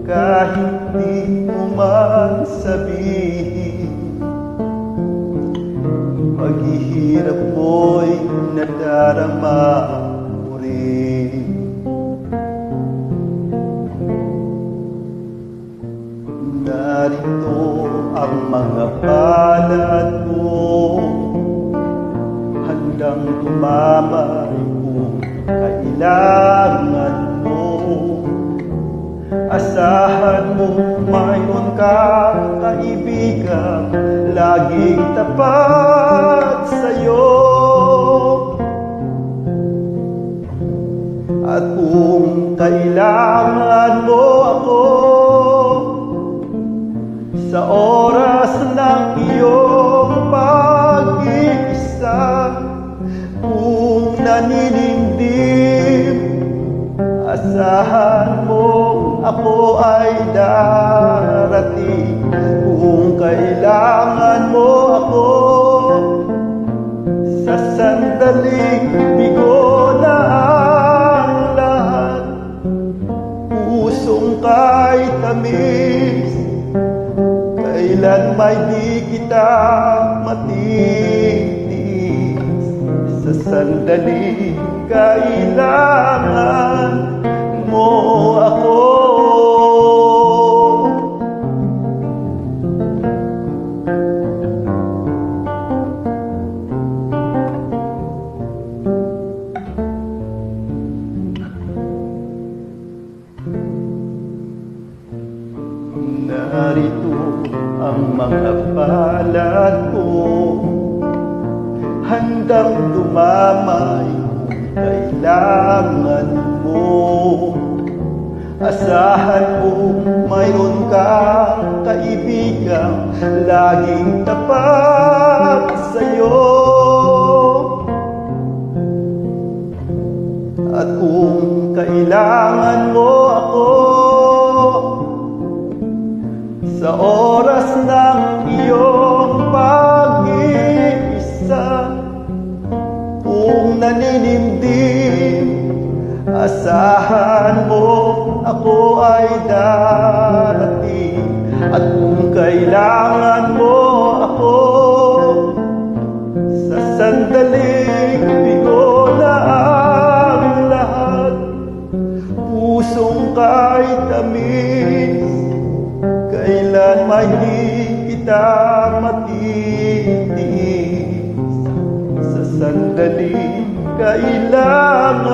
kahit di mo man sabihin. Paghihirap mo'y nadarama mo rin. Narito ang mga palad mo, handang tumamay kung kailangan mo. Asahan mo mayroon kang kaibigan laging tapat sa'yo. At kung kailangan mo ako sa oras ng iyong pag-iisa, kung naninindim, asahan mo ako ay darating. Kung kailangan mo ako sa sandaling bigo na ang lahat, pusong kahit tamis, kailan may di kita matitis. Sa sandaling kailangan mo ako. Narito ang mga palad ko, handang dumamay kung kailangan mo. Asahan mo mayroon kang kaibigan laging tapat sa'yo. At kung kailangan mo ako sa oras ng iyong pag-iisa, kung naninimdim, asahan mo ako ay darating. At kung kailangan mo ako sa sandaling bigo na ang lahat, pusong kahit tamis, kailan may di kita matitis. Sa sandaling kailangan